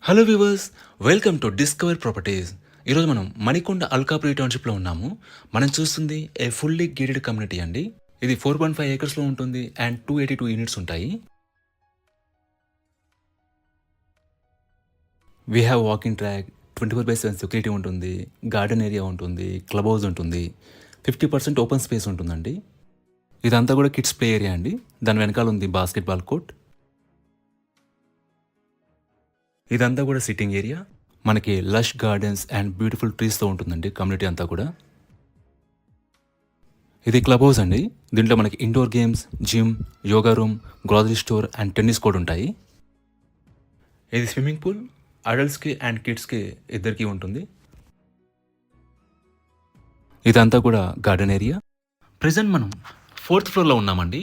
Hello viewers, welcome to discover properties. ఈరోజు మనం మణికొండ అల్కాపురి టౌన్షిప్లో ఉన్నాము. మనం చూస్తుంది ఏ ఫుల్లీ గేటెడ్ కమ్యూనిటీ అండి. ఇది 4.5 ఏకర్స్లో ఉంటుంది అండ్ 282 యూనిట్స్ ఉంటాయి. We have walking track, 24/7 security ఉంటుంది, గార్డెన్ ఏరియా ఉంటుంది, క్లబ్ హౌస్ ఉంటుంది, 50% ఓపెన్ స్పేస్ ఉంటుందండి. ఇదంతా కూడా కిడ్స్ ప్లే ఏరియా అండి. దాని వెనకాల ఉంది బాస్కెట్బాల్ కోర్ట్. ఇదంతా కూడా సిట్టింగ్ ఏరియా. మనకి లష్ గార్డెన్స్ అండ్ బ్యూటిఫుల్ ట్రీస్తో ఉంటుందండి కమ్యూనిటీ అంతా కూడా. ఇది క్లబ్ హౌస్ అండి. దీంట్లో మనకి indoor games, gym, yoga room, grocery store and tennis court ఉంటాయి. ఇది స్విమ్మింగ్ పూల్ అడల్ట్స్కి అండ్ కిడ్స్కి ఇద్దరికి ఉంటుంది. ఇదంతా కూడా గార్డెన్ ఏరియా. ప్రజెంట్ మనం 4th ఫ్లోర్లో ఉన్నామండి.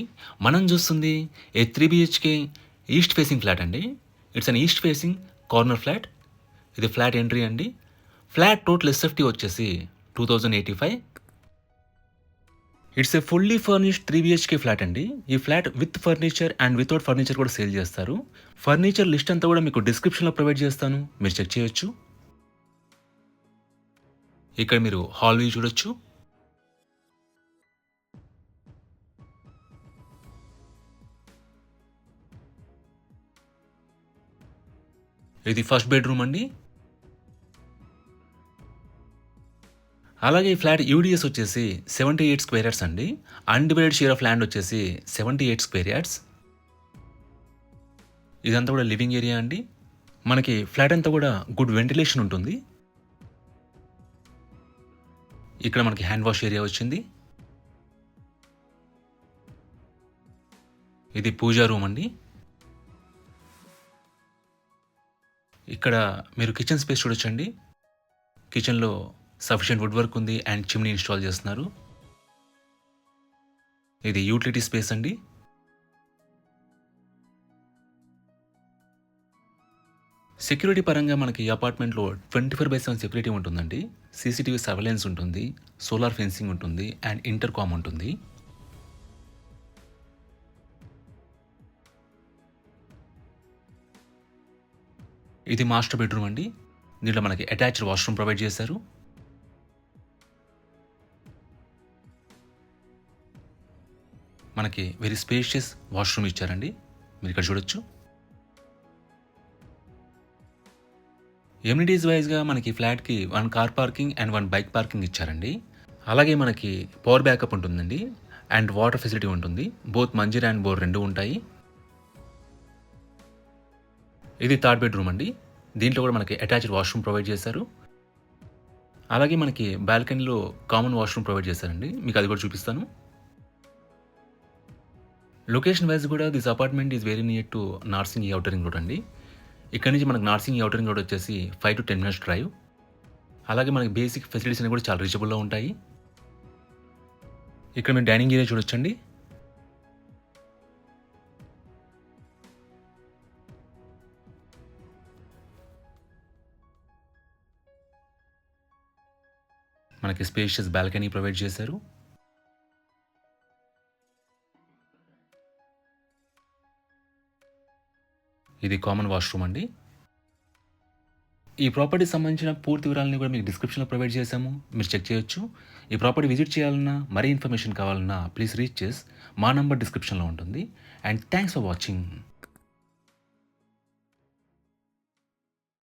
మనం చూస్తుంది ఏ 3 BHK ఈస్ట్ ఫేసింగ్ ఫ్లాట్ అండి. It's an east facing corner flat. ఇది ఫ్లాట్ ఎంట్రీ అండి. ఫ్లాట్ టోటల్ ఎస్ఎఫ్టీ వచ్చేసి 2085. It's a fully furnished 3 BHK flat అండి. ఈ flat with furniture and without furniture కూడా సేల్ చేస్తారు. ఫర్నిచర్ లిస్ట్ అంతా కూడా మీకు డిస్క్రిప్షన్లో ప్రొవైడ్ చేస్తాను, మీరు చెక్ చేయొచ్చు. ఇక్కడ మీరు హాల్ వ్యూ చూడొచ్చు. ఇది ఫస్ట్ బెడ్రూమ్ అండి. అలాగే ఈ ఫ్లాట్ యూడిఎస్ వచ్చేసి 78 స్క్వేర్ యార్డ్స్ అండి. అన్డివైడెడ్ షేర్ ఆఫ్ ల్యాండ్ వచ్చేసి 78 స్క్వేర్ యార్డ్స్. ఇదంతా కూడా లివింగ్ ఏరియా అండి. మనకి ఫ్లాట్ అంతా కూడా గుడ్ వెంటిలేషన్ ఉంటుంది. ఇక్కడ మనకి హ్యాండ్ వాష్ ఏరియా వచ్చింది. ఇది పూజా రూమ్ అండి. ఇక్కడ మీరు కిచెన్ స్పేస్ చూడొచ్చండి. కిచెన్లో సఫిషియెంట్ వుడ్ వర్క్ ఉంది అండ్ చిమ్నీ ఇన్స్టాల్ చేస్తున్నారు. ఇది యూటిలిటీ స్పేస్ అండి. సెక్యూరిటీ పరంగా మనకి ఈ అపార్ట్మెంట్లో 24/7 సెక్యూరిటీ ఉంటుందండి. సీసీటీవీ సర్వేలెన్స్ ఉంటుంది, సోలార్ ఫెన్సింగ్ ఉంటుంది అండ్ ఇంటర్కామ్ ఉంటుంది. ఇది మాస్టర్ బెడ్రూమ్ అండి. దీంట్లో మనకి అటాచ్డ్ వాష్రూమ్ ప్రొవైడ్ చేశారు. మనకి వెరీ స్పేషియస్ వాష్రూమ్ ఇచ్చారండి, మీరు ఇక్కడ చూడొచ్చు. ఎమ్యూనిటీస్ వైజ్గా మనకి ఫ్లాట్కి 1 car parking and 1 bike parking ఇచ్చారండి. అలాగే మనకి పవర్ బ్యాకప్ ఉంటుందండి అండ్ వాటర్ ఫెసిలిటీ ఉంటుంది. బోత్ మంజీరా అండ్ బోర్ రెండు ఉంటాయి. ఇది థర్డ్ బెడ్రూమ్ అండి. దీంట్లో కూడా మనకి అటాచ్డ్ వాష్రూమ్ ప్రొవైడ్ చేశారు. అలాగే మనకి బాల్కనీలో కామన్ వాష్రూమ్ ప్రొవైడ్ చేశారండి, మీకు అది కూడా చూపిస్తాను. లొకేషన్ వైజ్ కూడా this apartment is very near to Narsingi outer ring road అండి. ఇక్కడ నుంచి మనకు నార్సింగ్ ఔటర్ రింగ్ రోడ్ వచ్చేసి 5 to 10 minutes డ్రైవ్. అలాగే మనకి బేసిక్ ఫెసిలిటీస్ అన్ని కూడా చాలా రీచబుల్లో ఉంటాయి. ఇక్కడ మీరు డైనింగ్ ఏరియా చూడొచ్చండి. మనకి స్పేషియస్ బాల్కనీ ప్రొవైడ్ చేశారు. ఇది కామన్ వాష్రూమ్ అండి. ఈ ప్రాపర్టీకి సంబంధించిన పూర్తి వివరాలని కూడా మీకు డిస్క్రిప్షన్లో ప్రొవైడ్ చేశాము, మీరు చెక్ చేయొచ్చు. ఈ ప్రాపర్టీ విజిట్ చేయాలన్నా, మరీ ఇన్ఫర్మేషన్ కావాలన్నా ప్లీజ్ రీచ్ చేసి మా నంబర్ డిస్క్రిప్షన్లో ఉంటుంది. And thanks for watching.